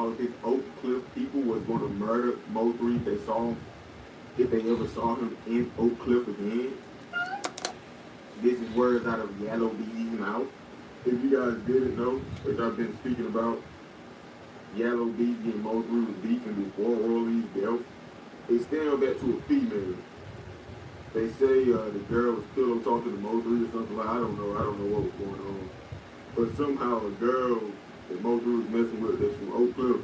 all of his Oak Cliff people was going to murder Mo 3 if they ever saw him in Oak Cliff again. This is words out of Yellow B's mouth. If you guys didn't know, which I've been speaking about, Yellow Beezy and Mo 3 was beefing before Orleans death. They stand back to a female. They say the girl was pillow talking to Mo 3 or something like. I don't know what was going on. But somehow a girl that Mo 3 was messing with that's from Oak Cliff,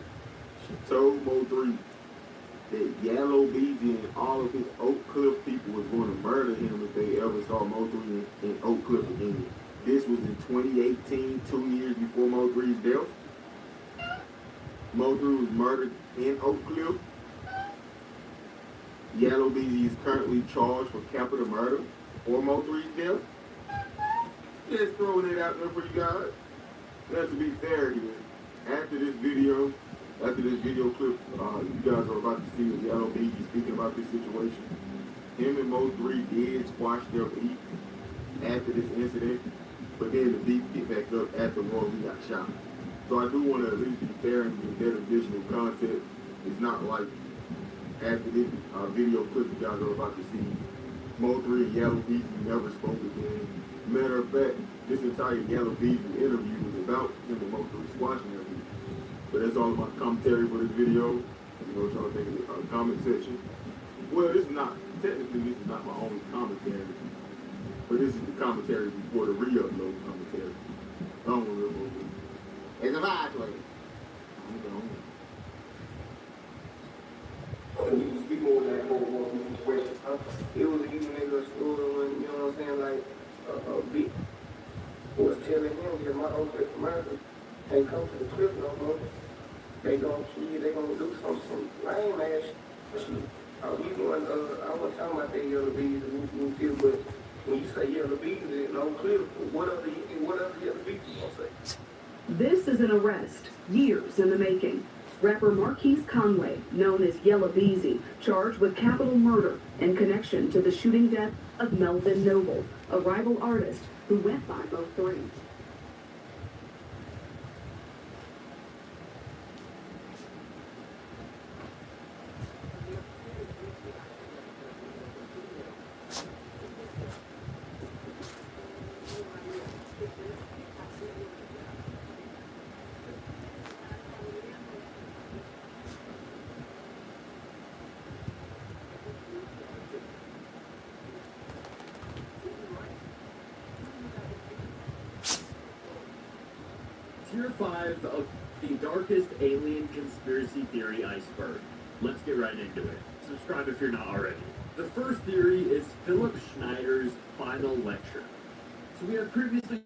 she told Mo 3 that Yellow Beezy and all of his Oak Cliff people was going to murder him if they ever saw Mo 3 in Oak Cliff again. This was in 2018, 2 years before Mo 3's death. Mo 3 was murdered in Oak Cliff. Yellow Beezy is currently charged for capital murder for Mo 3's death. Just throwing it out there for you guys. Now, to be fair here, after this video clip, you guys are about to see Yellow Beezy speaking about this situation. Him and Mo 3 did squash their beef after this incident, but then the beef get back up after Roy got shot. So I do want to at least be fair and give that additional content. It's not like after this video clip you guys are about to see, Mo 3 and Yellow Beezy never spoke again. Matter of fact, this entire Yellow Beezy interview was about him and Mo 3 squashing their beef. But that's all about commentary for this video. You know what y'all think in the comment section. Well, this is not my only commentary. But this is the commentary before the re-upload commentary. Don't worry about it. It's a vibe play. You can speak more than that more situation. It was even in the story when, you know what I'm saying, like a big was telling him that my uncle murder ain't come to the cliff no more. They gonna kill, they gonna do some lame ass shit. I wasn't talking about that Yellow Bees and feel, but when you say Yellow Bees and no cliff, what other Yellow Bees you gonna say? This is an arrest, years in the making. Rapper Marquise Conway, known as Yellow Beezy, charged with capital murder in connection to the shooting death of Melvin Noble, a rival artist who went by Mo 3. Tier 5 of the darkest alien conspiracy theory iceberg. Let's get right into it. Subscribe if you're not already. The first theory is Philip Schneider's final lecture. So we have previously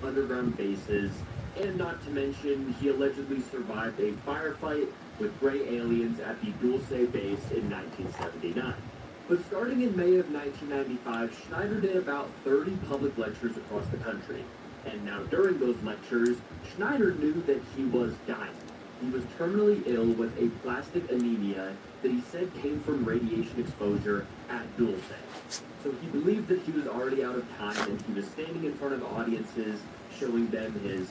underground bases, and not to mention, he allegedly survived a firefight with gray aliens at the Dulce base in 1979. But starting in May of 1995, Schneider did about 30 public lectures across the country. And now during those lectures, Schneider knew that he was dying. He was terminally ill with a plastic anemia that he said came from radiation exposure at Dulce. So he believed that he was already out of time, and he was standing in front of audiences, showing them his,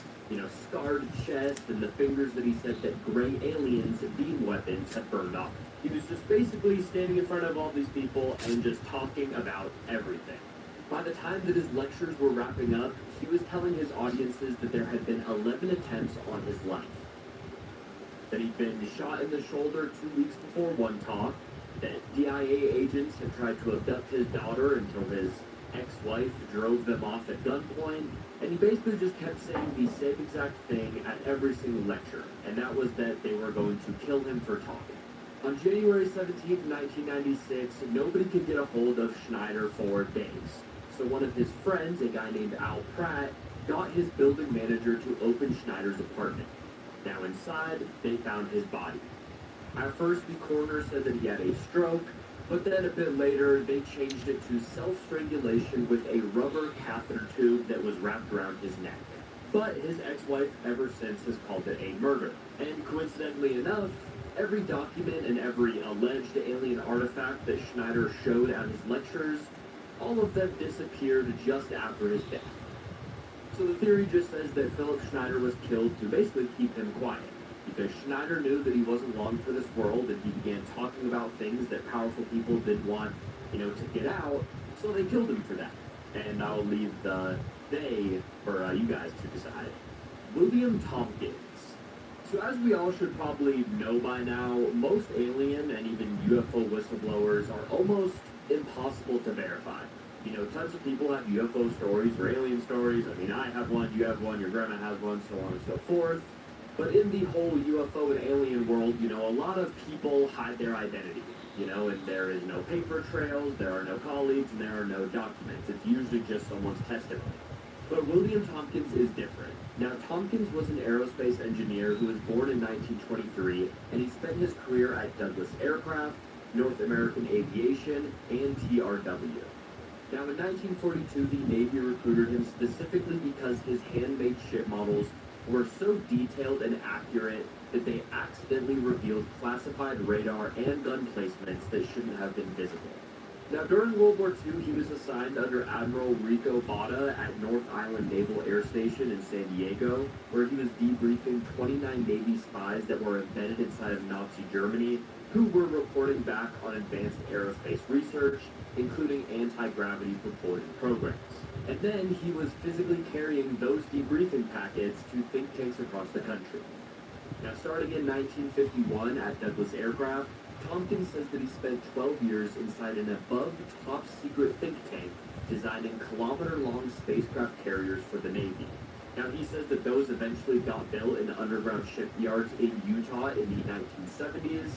scarred chest and the fingers that he said that gray aliens beam weapons had burned off. He was just basically standing in front of all these people and just talking about everything. By the time that his lectures were wrapping up, he was telling his audiences that there had been 11 attempts on his life. That he'd been shot in the shoulder 2 weeks before one talk, that DIA agents had tried to abduct his daughter until his ex-wife drove them off at gunpoint, and he basically just kept saying the same exact thing at every single lecture, and that was that they were going to kill him for talking. On January 17th, 1996, nobody could get a hold of Schneider for days. So one of his friends, a guy named Al Pratt, got his building manager to open Schneider's apartment. Now inside, they found his body. At first, the coroner said that he had a stroke, but then a bit later, they changed it to self-strangulation with a rubber catheter tube that was wrapped around his neck. But his ex-wife ever since has called it a murder. And coincidentally enough, every document and every alleged alien artifact that Schneider showed at his lectures, all of them disappeared just after his death. So the theory just says that Philip Schneider was killed to basically keep him quiet, because Schneider knew that he wasn't long for this world, and he began talking about things that powerful people didn't want, to get out, so they killed him for that. And I'll leave the they for you guys to decide. William Tompkins. So as we all should probably know by now, most alien and even UFO whistleblowers are almost impossible to verify. Tons of people have UFO stories or alien stories. I mean, I have one, you have one, your grandma has one, so on and so forth. But in the whole UFO and alien world, a lot of people hide their identity. And there is no paper trails, there are no colleagues, and there are no documents. It's usually just someone's testimony. But William Tompkins is different. Now, Tompkins was an aerospace engineer who was born in 1923, and he spent his career at Douglas Aircraft, North American Aviation, and TRW. Now, in 1942, the Navy recruited him specifically because his handmade ship models were so detailed and accurate that they accidentally revealed classified radar and gun placements that shouldn't have been visible. Now, during World War II, he was assigned under Admiral Rico Botta at North Island Naval Air Station in San Diego, where he was debriefing 29 Navy spies that were embedded inside of Nazi Germany, who were reporting back on advanced aerospace research, including anti-gravity propulsion programs. And then he was physically carrying those debriefing packets to think tanks across the country. Now, starting in 1951 at Douglas Aircraft, Tompkins says that he spent 12 years inside an above-top-secret think tank designing kilometer-long spacecraft carriers for the Navy. Now, he says that those eventually got built in underground shipyards in Utah in the 1970s.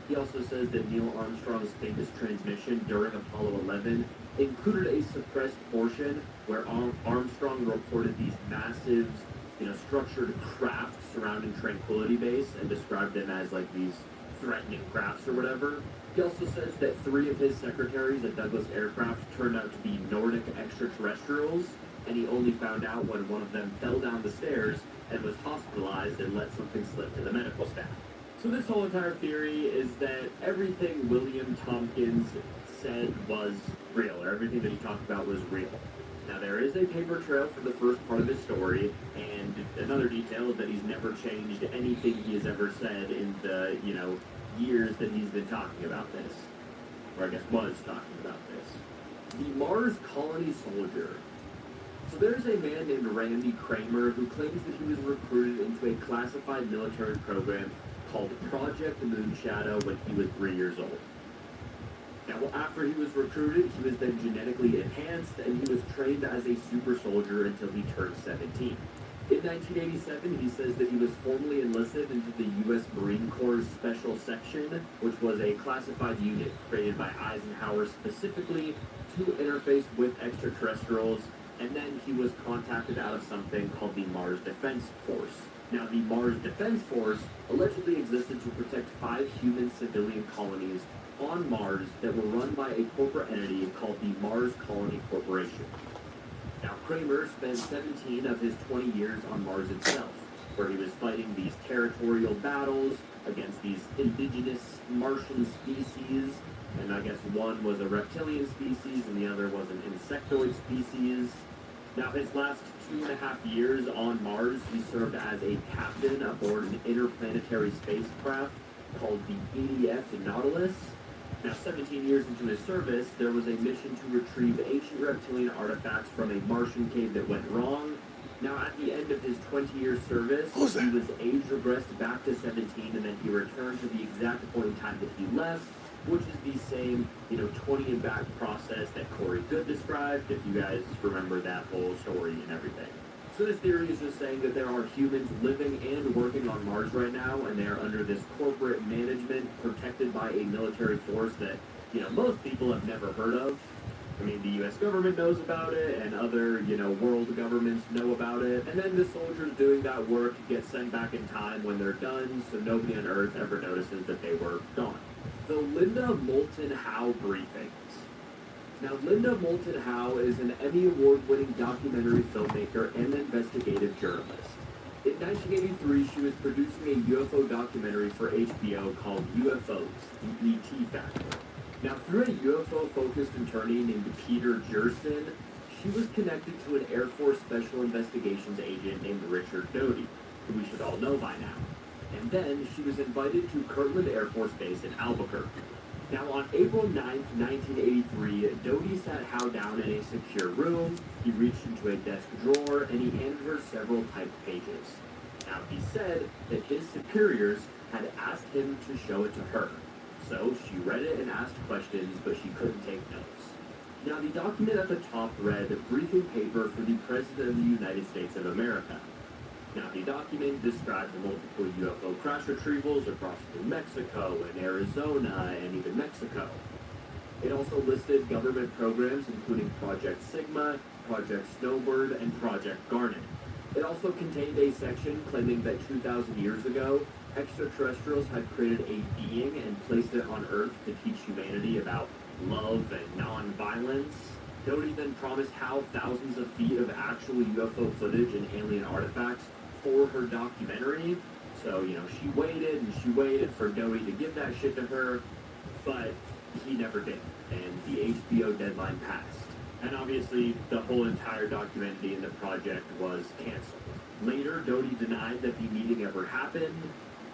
He also says that Neil Armstrong's famous transmission during Apollo 11 included a suppressed portion where Armstrong reported these massive, structured crafts surrounding Tranquility Base and described them as like these threatening crafts or whatever. He also says that 3 of his secretaries at Douglas Aircraft turned out to be Nordic extraterrestrials, and he only found out when one of them fell down the stairs and was hospitalized and let something slip to the medical staff. So this whole entire theory is that everything William Tompkins said was real, or everything that he talked about was real. Now, there is a paper trail for the first part of his story, and another detail is that he's never changed anything he has ever said in the, years that he's been talking about this. Or I guess was talking about this. The Mars Colony Soldier. So there's a man named Randy Kramer who claims that he was recruited into a classified military program called Project Moonshadow when he was 3 years old. Now, after he was recruited, he was then genetically enhanced, and he was trained as a super soldier until he turned 17. In 1987, he says that he was formally enlisted into the U.S. Marine Corps Special Section, which was a classified unit created by Eisenhower specifically to interface with extraterrestrials, and then he was contacted out of something called the Mars Defense Force. Now, the Mars Defense Force allegedly existed to protect 5 human civilian colonies on Mars that were run by a corporate entity called the Mars Colony Corporation. Now, Kramer spent 17 of his 20 years on Mars itself, where he was fighting these territorial battles against these indigenous Martian species, and I guess one was a reptilian species and the other was an insectoid species. Now, his last 2.5 years on Mars, he served as a captain aboard an interplanetary spacecraft called the EDF Nautilus. Now, 17 years into his service, there was a mission to retrieve ancient reptilian artifacts from a Martian cave that went wrong. Now, at the end of his 20-year service, he was age regressed back to 17, and then he returned to the exact point in time that he left, which is the same, 20 and back process that Corey Goode described, if you guys remember that whole story and everything. So this theory is just saying that there are humans living and working on Mars right now, and they are under this corporate management protected by a military force that, most people have never heard of. I mean, the U.S. government knows about it, and other, world governments know about it. And then the soldiers doing that work get sent back in time when they're done, so nobody on Earth ever notices that they were gone. The Linda Moulton Howe briefings. Now, Linda Moulton Howe is an Emmy Award-winning documentary filmmaker and investigative journalist. In 1983, she was producing a UFO documentary for HBO called UFOs, The ET Factor. Now, through a UFO-focused attorney named Peter Jerson, she was connected to an Air Force Special Investigations agent named Richard Doty, who we should all know by now. And then she was invited to Kirtland Air Force Base in Albuquerque. Now, on April 9th, 1983, Doty sat Howe down in a secure room. He reached into a desk drawer and he handed her several typed pages. Now, he said that his superiors had asked him to show it to her. So she read it and asked questions, but she couldn't take notes. Now, the document at the top read, "Briefing paper for the President of the United States of America." Now, the document described multiple UFO crash retrievals across New Mexico and Arizona and even Mexico. It also listed government programs including Project Sigma, Project Snowbird, and Project Garnet. It also contained a section claiming that 2,000 years ago, extraterrestrials had created a being and placed it on Earth to teach humanity about love and non-violence. Doty then promised Howe thousands of feet of actual UFO footage and alien artifacts for her documentary. So, she waited for Doty to give that shit to her, but he never did, and the HBO deadline passed. And obviously, the whole entire documentary in the project was canceled. Later, Doty denied that the meeting ever happened.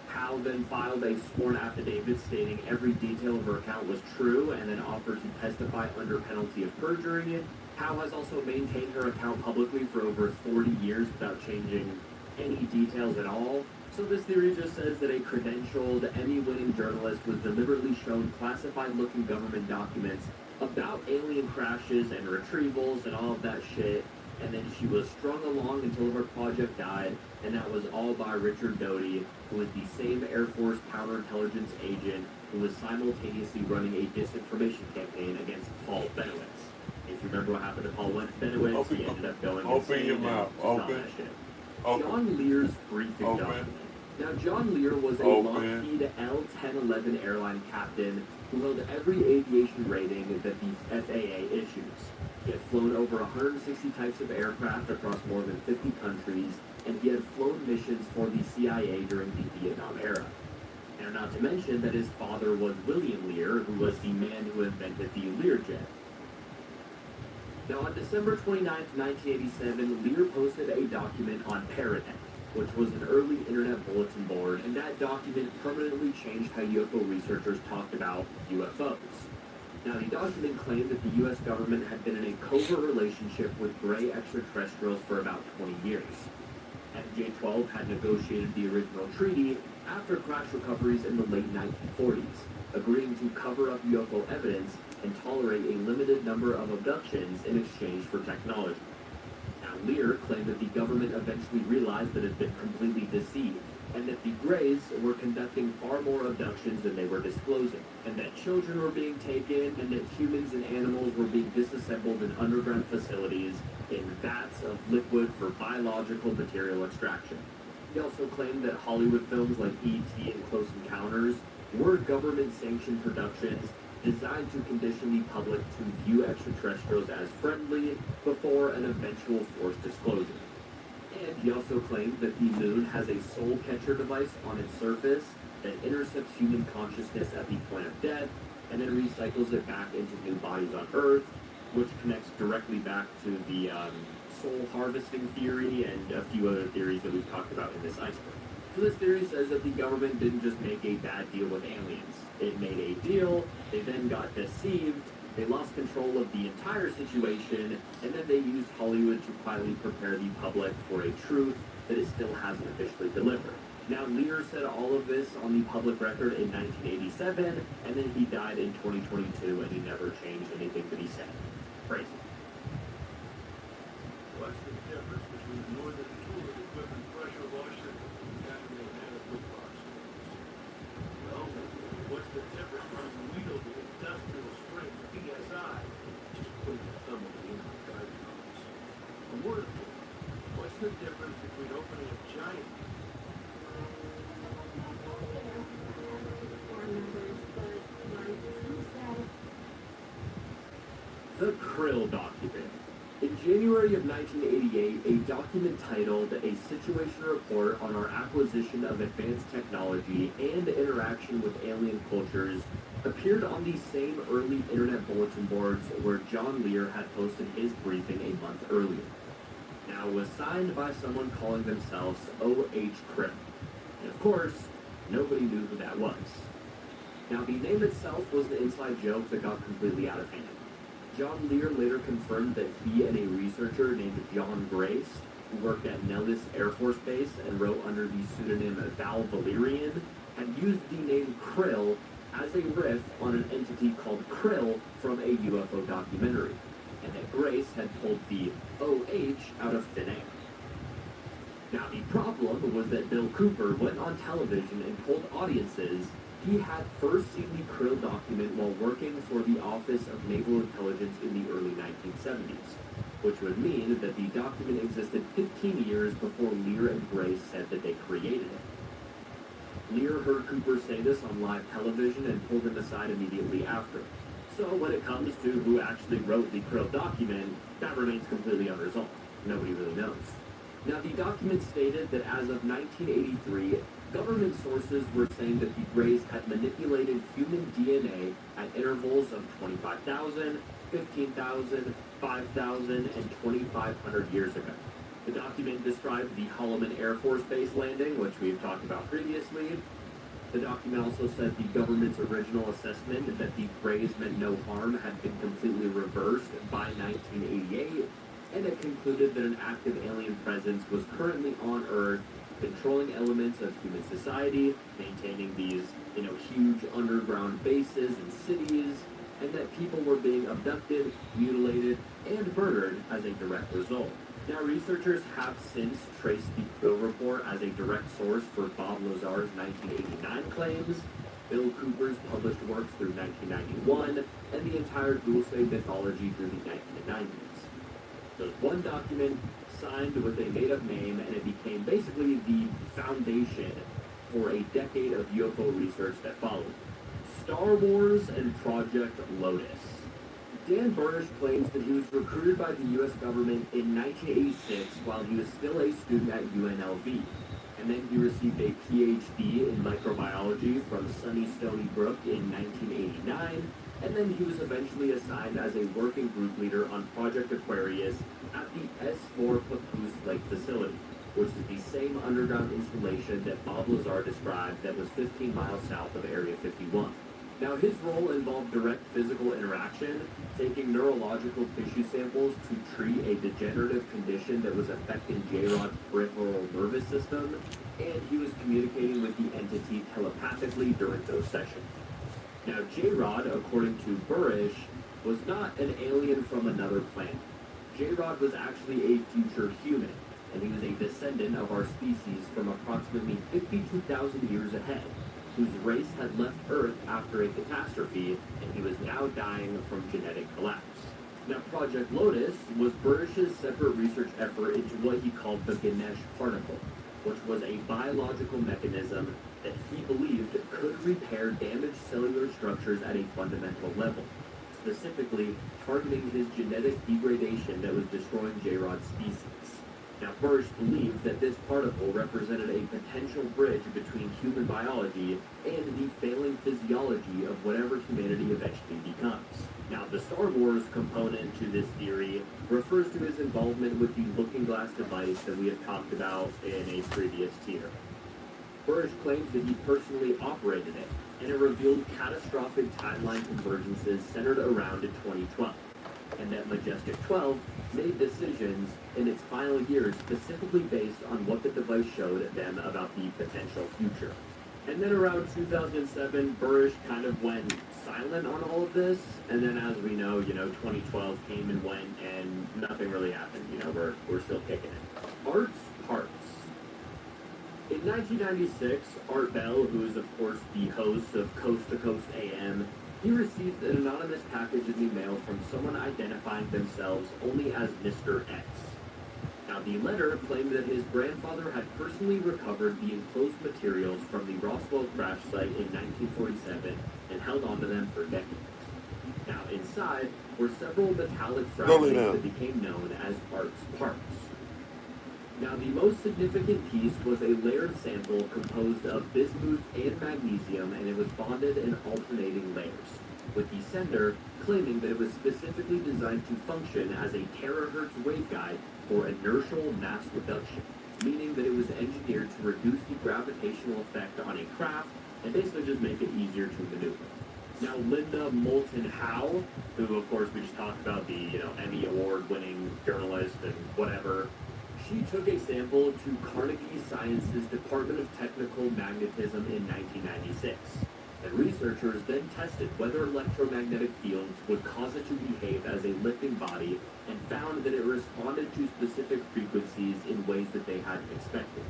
Howe then filed a sworn affidavit stating every detail of her account was true and then offered to testify under penalty of perjury. Howe has also maintained her account publicly for over 40 years without changing any details at all. So this theory just says that a credentialed, Emmy-winning journalist was deliberately shown classified-looking government documents about alien crashes and retrievals and all of that shit, and then she was strung along until her project died, and that was all by Richard Doty, who was the same Air Force counterintelligence agent who was simultaneously running a disinformation campaign against Paul Benowitz. If you remember what happened to Paul Benowitz, he ended up going Open your insane mouth. and all Open. that shit. Open. John Lear's briefing Open. document. Now, John Lear was a Open. Lockheed L-1011 airline captain who held every aviation rating that the FAA issues. He had flown over 160 types of aircraft across more than 50 countries, and he had flown missions for the CIA during the Vietnam era. And not to mention that his father was William Lear, who was the man who invented the Learjet. Now, on December 29, 1987, Lear posted a document on Paranet, which was an early internet bulletin board, and that document permanently changed how UFO researchers talked about UFOs. Now, the document claimed that the U.S. government had been in a covert relationship with gray extraterrestrials for about 20 years. FJ-12 had negotiated the original treaty after crash recoveries in the late 1940s, agreeing to cover up UFO evidence and tolerate a limited number of abductions in exchange for technology. Now, Lear claimed that the government eventually realized that it had been completely deceived, and that the Greys were conducting far more abductions than they were disclosing, and that children were being taken, and that humans and animals were being disassembled in underground facilities in vats of liquid for biological material extraction. He also claimed that Hollywood films like E.T. and Close Encounters were government-sanctioned productions designed to condition the public to view extraterrestrials as friendly before an eventual forced disclosure. And he also claimed that the moon has a soul catcher device on its surface that intercepts human consciousness at the point of death and then recycles it back into new bodies on Earth, which connects directly back to the soul harvesting theory and a few other theories that we've talked about in this iceberg. So this theory says that the government didn't just make a bad deal with aliens. It made a deal, they then got deceived, they lost control of the entire situation, and then they used Hollywood to quietly prepare the public for a truth that it still hasn't officially delivered. Now, Lear said all of this on the public record in 1987, and then he died in 2022, and he never changed anything that he said. Crazy. What's the difference between northern tooling equipment pressure washer and contaminated adequate box? Well, what's the difference from wieldy industrial strength PSI? Just putting a thumb on the input guide codes. A word of it. What's the difference between opening a giant The Krill Document. In January of 1988, a document titled A Situation Report on Our Acquisition of Advanced Technology and Interaction with Alien Cultures appeared on the same early internet bulletin boards where John Lear had posted his briefing a month earlier. Now, it was signed by someone calling themselves O.H. Krill. And of course, nobody knew who that was. Now, the name itself was an inside joke that got completely out of hand. John Lear later confirmed that he and a researcher named John Grace, who worked at Nellis Air Force Base and wrote under the pseudonym Val Valerian, had used the name Krill as a riff on an entity called Krill from a UFO documentary, and that Grace had pulled the OH out of thin air. Now, the problem was that Bill Cooper went on television and told audiences he had first seen the Krill document while working for the Office of Naval Intelligence in the early 1970s, which would mean that the document existed 15 years before Lear and Grace said that they created it. Lear heard Cooper say this on live television and pulled him aside immediately after. So when it comes to who actually wrote the Krill document, that remains completely unresolved. Nobody really knows. Now, the document stated that as of 1983, government sources were saying that the Greys had manipulated human DNA at intervals of 25,000, 15,000, 5,000, and 2,500 years ago. The document described the Holloman Air Force Base landing, which we've talked about previously. The document also said the government's original assessment that the Greys meant no harm had been completely reversed by 1988, and it concluded that an active alien presence was currently on Earth, controlling elements of human society, maintaining these, huge underground bases and cities, and that people were being abducted, mutilated, and murdered as a direct result. Now, researchers have since traced the Krill report as a direct source for Bob Lazar's 1989 claims, Bill Cooper's published works through 1991, and the entire Dulce mythology through the 1990s. There's one document signed with a made-up name, and it became basically the foundation for a decade of UFO research that followed. Star Wars and Project Lotus. Dan Burnish claims that he was recruited by the U.S. government in 1986 while he was still a student at UNLV, and then he received a PhD in microbiology from SUNY Stony Brook in 1989, and then he was eventually assigned as a working group leader on Project Aquarius at the S4 Papoose Lake facility, which is the same underground installation that Bob Lazar described that was 15 miles south of Area 51. Now, his role involved direct physical interaction, taking neurological tissue samples to treat a degenerative condition that was affecting J-Rod's peripheral nervous system, and he was communicating with the entity telepathically during those sessions. Now, J-Rod, according to Burrish, was not an alien from another planet. J-Rod was actually a future human, and he was a descendant of our species from approximately 52,000 years ahead, whose race had left Earth after a catastrophe, and he was now dying from genetic collapse. Now, Project Lotus was Burrish's separate research effort into what he called the Ganesh particle, which was a biological mechanism that he believed could repair damaged cellular structures at a fundamental level, specifically targeting his genetic degradation that was destroying J-Rod's species. Now, Burrish believed that this particle represented a potential bridge between human biology and the failing physiology of whatever humanity eventually becomes. Now, the Star Wars component to this theory refers to his involvement with the Looking Glass device that we have talked about in a previous tier. Burrish claims that he personally operated it, and it revealed catastrophic timeline convergences centered around 2012. And that Majestic 12 made decisions in its final years specifically based on what the device showed them about the potential future. And then around 2007, Burrish kind of went silent on all of this, and then as we know, 2012 came and went, and nothing really happened. We're still kicking it. Art's Parts. In 1996, Art Bell, who is of course the host of Coast to Coast AM, he received an anonymous package in the mail from someone identifying themselves only as Mr. X. Now, the letter claimed that his grandfather had personally recovered the enclosed materials from the Roswell crash site in 1947 and held onto them for decades. Now, inside were several metallic Go lay fragments down. that became known as Art's parts. Now, the most significant piece was a layered sample composed of bismuth and magnesium, and it was bonded in alternating layers, with the sender claiming that it was specifically designed to function as a terahertz waveguide for inertial mass reduction, meaning that it was engineered to reduce the gravitational effect on a craft and basically just make it easier to maneuver. Now, Linda Moulton Howe, who of course we just talked about, the Emmy Award-winning journalist and whatever, she took a sample to Carnegie Science's Department of Technical Magnetism in 1996. And researchers then tested whether electromagnetic fields would cause it to behave as a lifting body and found that it responded to specific frequencies in ways that they hadn't expected.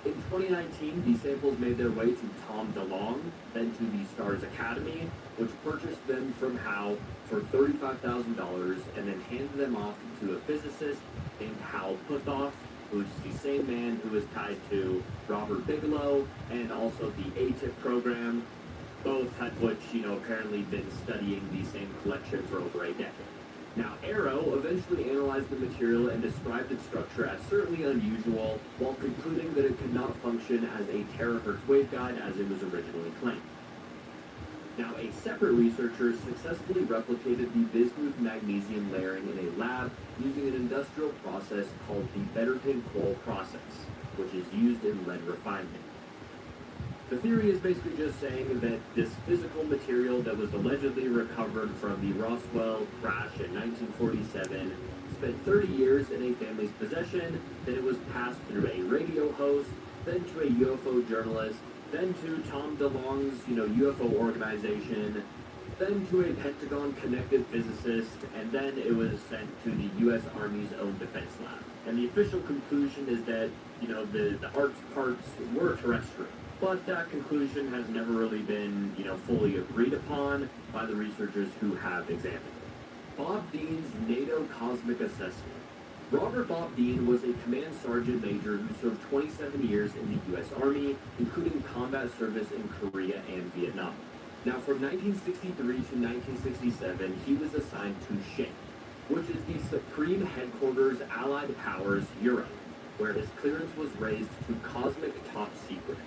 In 2019, the samples made their way to Tom DeLonge, then to the Stars Academy, which purchased them from Howe for $35,000 and then handed them off to a physicist named Hal Puthoff, who is the same man who is tied to Robert Bigelow and also the ATIP program. Both had which, apparently been studying the same collection for over a decade. Now, Arrow eventually analyzed the material and described its structure as certainly unusual, while concluding that it could not function as a terahertz waveguide as it was originally claimed. Now, a separate researcher successfully replicated the bismuth magnesium layering in a lab using an industrial process called the Betterton-Kroll process, which is used in lead refinement. The theory is basically just saying that this physical material that was allegedly recovered from the Roswell crash in 1947 spent 30 years in a family's possession, then it was passed through a radio host, then to a UFO journalist, then to Tom DeLonge's, UFO organization, then to a Pentagon-connected physicist, and then it was sent to the U.S. Army's own defense lab. And the official conclusion is that, the Art's parts were terrestrial. But that conclusion has never really been, fully agreed upon by the researchers who have examined it. Bob Dean's NATO Cosmic Assessment. Robert Bob Dean was a command sergeant major who served 27 years in the U.S. Army, including combat service in Korea and Vietnam. Now, from 1963 to 1967, he was assigned to SHAPE, which is the Supreme Headquarters Allied Powers Europe, where his clearance was raised to Cosmic Top Secret.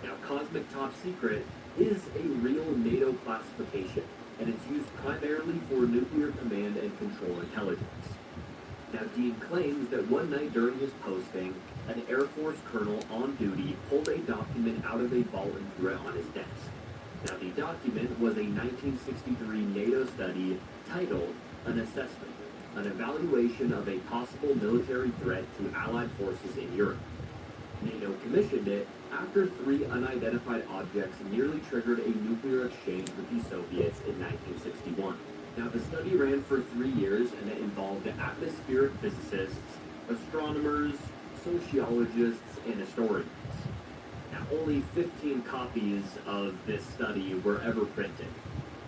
Now, Cosmic Top Secret is a real NATO classification, and it's used primarily for nuclear command and control intelligence. Now, Dean claims that one night during his posting, an Air Force colonel on duty pulled a document out of a vault and threw it on his desk. Now, the document was a 1963 NATO study titled An Assessment, an evaluation of a possible military threat to Allied forces in Europe. NATO commissioned it after 3 unidentified objects nearly triggered a nuclear exchange with the Soviets in 1961. Now, the study ran for 3 years, and it involved atmospheric physicists, astronomers, sociologists, and historians. Now, only 15 copies of this study were ever printed.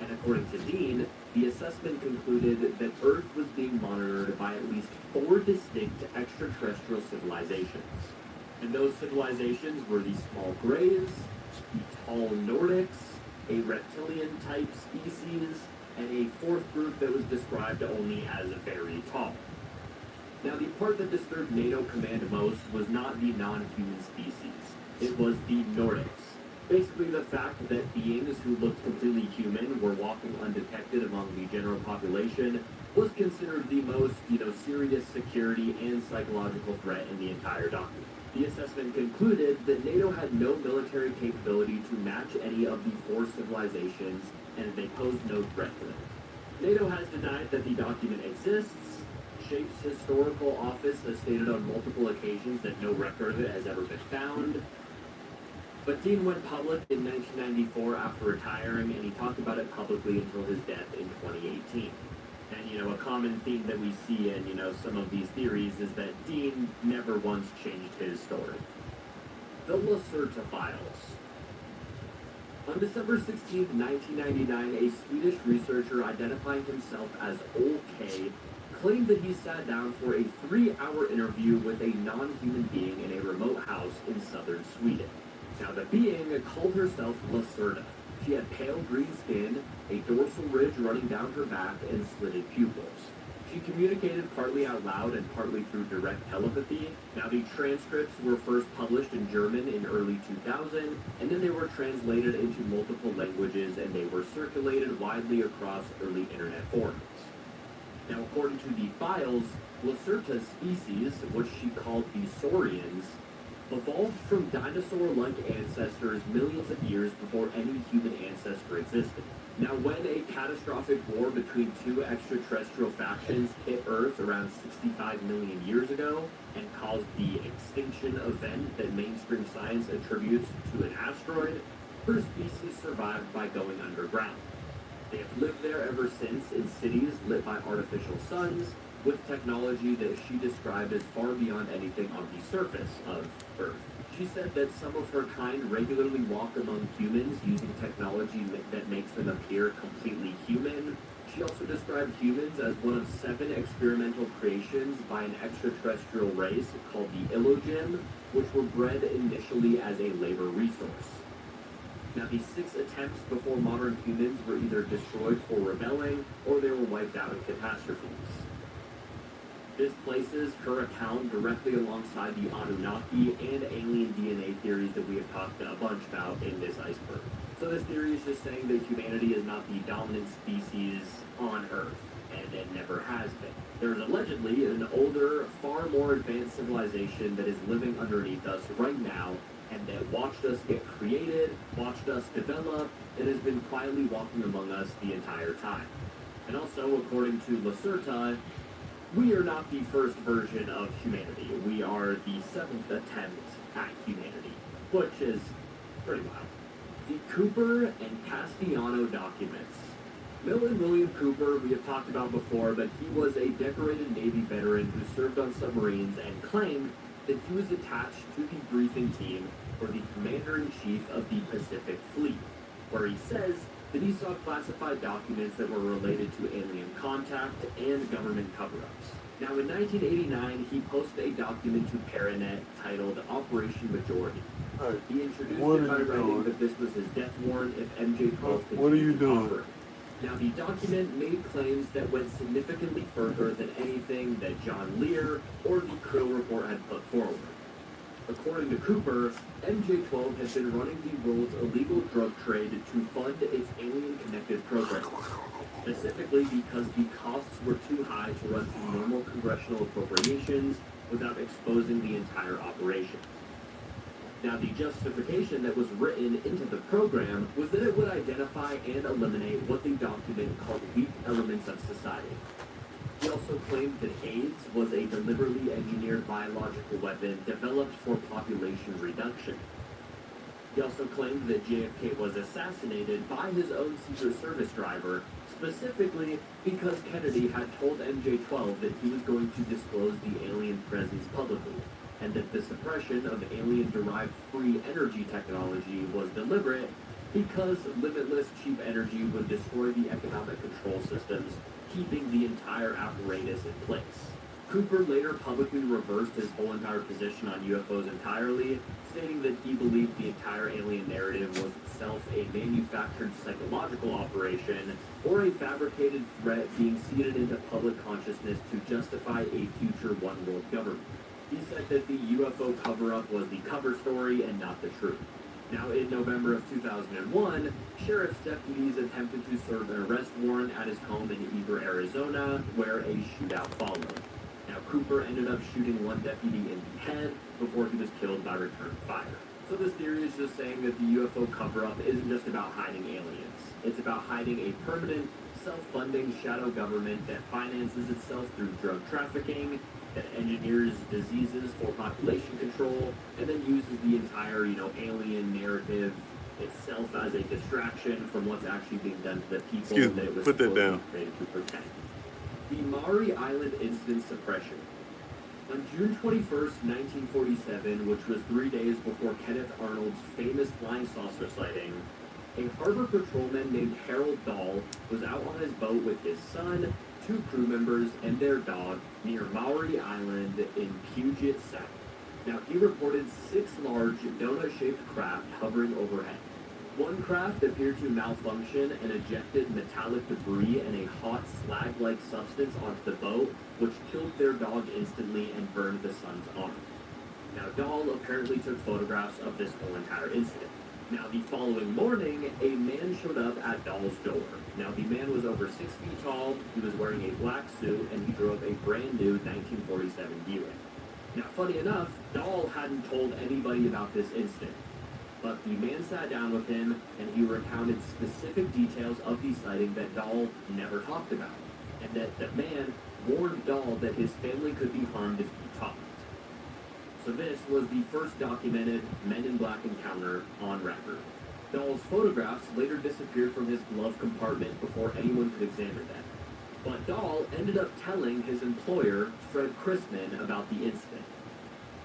And according to Dean, the assessment concluded that Earth was being monitored by at least 4 distinct extraterrestrial civilizations. And those civilizations were the small Greys, the tall Nordics, a reptilian-type species, and a 4th group that was described only as very tall. Now, the part that disturbed NATO command most was not the non-human species. It was the Nordics. Basically, the fact that beings who looked completely human were walking undetected among the general population was considered the most, serious security and psychological threat in the entire document. The assessment concluded that NATO had no military capability to match any of the 4 civilizations, and they posed no threat to them. NATO has denied that the document exists. SHAPE's historical office has stated on multiple occasions that no record of it has ever been found. But Dean went public in 1994 after retiring, and he talked about it publicly until his death in 2018. And, a common theme that we see in, some of these theories is that Dean never once changed his story. The Lacerta Files. On December 16, 1999, a Swedish researcher identifying himself as Old K claimed that he sat down for a 3-hour interview with a non-human being in a remote house in southern Sweden. Now, the being called herself Lacerta, She had pale green skin, a dorsal ridge running down her back, and slitted pupils. She communicated partly out loud and partly through direct telepathy. Now, the transcripts were first published in German in early 2000, and then they were translated into multiple languages, and they were circulated widely across early internet forums. Now, according to the files, Lacerta's species, which she called the Saurians, evolved from dinosaur-like ancestors millions of years before any human ancestor existed. Now, when a catastrophic war between two extraterrestrial factions hit Earth around 65 million years ago and caused the extinction event that mainstream science attributes to an asteroid, her species survived by going underground. They have lived there ever since in cities lit by artificial suns, with technology that she described as far beyond anything on the surface of Earth. She said that some of her kind regularly walk among humans using technology that makes them appear completely human. She also described humans as one of 7 experimental creations by an extraterrestrial race called the Illogem, which were bred initially as a labor resource. Now, the 6 attempts before modern humans were either destroyed for rebelling or they were wiped out in catastrophes. This places her account directly alongside the Anunnaki and alien DNA theories that we have talked a bunch about in this iceberg. So this theory is just saying that humanity is not the dominant species on Earth, and it never has been. There is allegedly an older, far more advanced civilization that is living underneath us right now, and that watched us get created, watched us develop, and has been quietly walking among us the entire time. And also, according to Lacerta, we are not the first version of humanity. We are the 7th attempt at humanity, which is pretty wild. The Cooper and Castellano documents. Milton William Cooper, we have talked about before, but he was a decorated Navy veteran who served on submarines and claimed that he was attached to the briefing team for the Commander-in-Chief of the Pacific Fleet, where he says that he saw classified documents that were related to alien contact and government cover-ups. Now, in 1989, he posted a document to Paranet titled Operation Majority. He introduced it by writing that this was his death warrant if MJ-12 continued to operate. Now, the document made claims that went significantly further than anything that John Lear or the Krill Report had put forward. According to Cooper, MJ-12 has been running the world's illegal drug trade to fund its alien-connected programs, specifically because the costs were too high to run through normal congressional appropriations without exposing the entire operation. Now, the justification that was written into the program was that it would identify and eliminate what the document called weak elements of society. He also claimed that AIDS was a deliberately engineered biological weapon developed for population reduction. He also claimed that JFK was assassinated by his own Secret Service driver, specifically because Kennedy had told MJ-12 that he was going to disclose the alien presence publicly, and that the suppression of alien-derived free energy technology was deliberate because limitless cheap energy would destroy the economic control systems, keeping the entire apparatus in place. Cooper later publicly reversed his whole entire position on UFOs entirely, stating that he believed the entire alien narrative was itself a manufactured psychological operation or a fabricated threat being seeded into public consciousness to justify a future one-world government. He said that the UFO cover-up was the cover story and not the truth. Now, in November of 2001, sheriff's deputies attempted to serve an arrest warrant at his home in Eager, Arizona, where a shootout followed. Now, Cooper ended up shooting one deputy in the head before he was killed by return fire. So this theory is just saying that the UFO cover-up isn't just about hiding aliens. It's about hiding a permanent, self-funding shadow government that finances itself through drug trafficking, that engineers diseases for population control, and then uses the entire, alien narrative itself as a distraction from what's actually being done to the people that it was supposedly created to protect. The Maury Island incident suppression. On June 21st, 1947, which was 3 days before Kenneth Arnold's famous flying saucer sighting, a harbor patrolman named Harold Dahl was out on his boat with his son, 2 crew members, and their dog near Maury Island in Puget Sound. Now, he reported 6 large donut-shaped craft hovering overhead. One craft appeared to malfunction and ejected metallic debris and a hot slag-like substance onto the boat, which killed their dog instantly and burned the son's arm. Now, Dahl apparently took photographs of this whole entire incident. Now, the following morning, a man showed up at Dahl's door. Now, the man was over 6 feet tall, he was wearing a black suit, and he drove a brand new 1947 Buick. Now, funny enough, Dahl hadn't told anybody about this incident. But the man sat down with him, and he recounted specific details of the sighting that Dahl never talked about, and that the man warned Dahl that his family could be harmed if he talked. So this was the first documented Men in Black encounter on record. Dahl's photographs later disappeared from his glove compartment before anyone could examine them. But Dahl ended up telling his employer, Fred Chrisman, about the incident.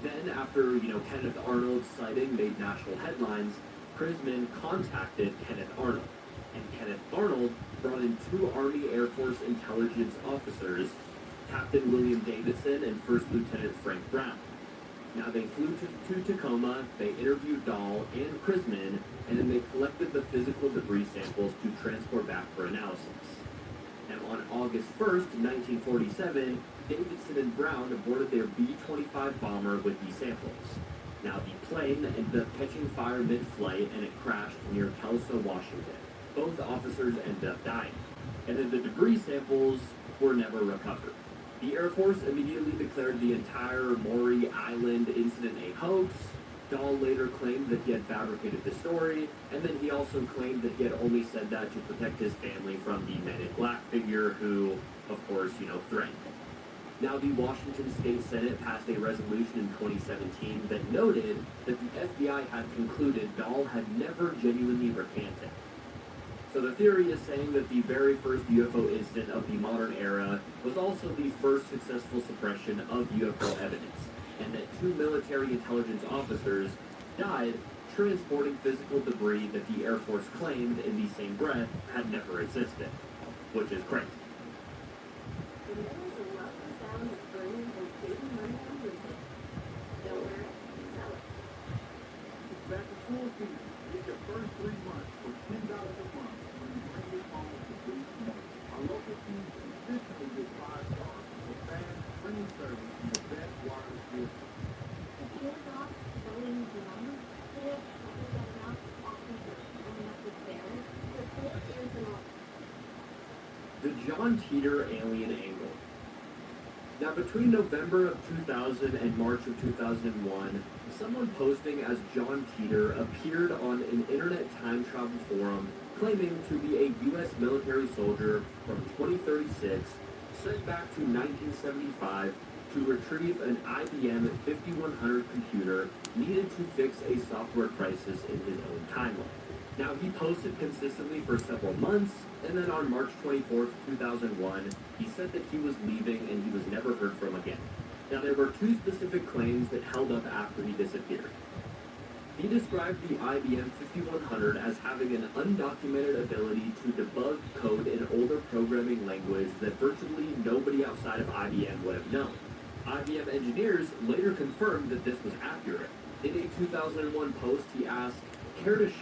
Then, after, Kenneth Arnold's sighting made national headlines, Chrisman contacted Kenneth Arnold. And Kenneth Arnold brought in 2 Army Air Force intelligence officers, Captain William Davidson and First Lieutenant Frank Brown. Now, they flew to Tacoma, they interviewed Dahl and Chrisman, and then they collected the physical debris samples to transport back for analysis. Now, on August 1st, 1947, Davidson and Brown boarded their B-25 bomber with the samples. Now, the plane ended up catching fire mid-flight, and it crashed near Kelso, Washington. Both officers ended up dying. And then the debris samples were never recovered. The Air Force immediately declared the entire Maury Island incident a hoax. Dahl later claimed that he had fabricated the story, and then he also claimed that he had only said that to protect his family from the Men in Black figure who, of course, threatened him. Now, the Washington State Senate passed a resolution in 2017 that noted that the FBI had concluded Dahl had never genuinely recanted. So the theory is saying that the very first UFO incident of the modern era was also the first successful suppression of UFO evidence, and that 2 military intelligence officers died transporting physical debris that the Air Force claimed in the same breath had never existed, which is crazy. Back to full season. Get your first 3 months for $10 a month when you bring your phone to Boost Mobile. Our local team consistently gets 5 stars for fast, friendly service and the best wireless deal. The John Teeter alien angle. Now, between November of 2000 and March of 2001, someone posting as John Teeter appeared on an internet time travel forum claiming to be a U.S. military soldier from 2036 sent back to 1975 to retrieve an IBM 5100 computer needed to fix a software crisis in his own timeline. Now, he posted consistently for several months, and then on March 24th, 2001, he said that he was leaving and he was never heard from again. Now, there were 2 specific claims that held up after he disappeared. He described the IBM 5100 as having an undocumented ability to debug code in older programming language that virtually nobody outside of IBM would have known. IBM engineers later confirmed that this was accurate. In a 2001 post, he asked, "Care to share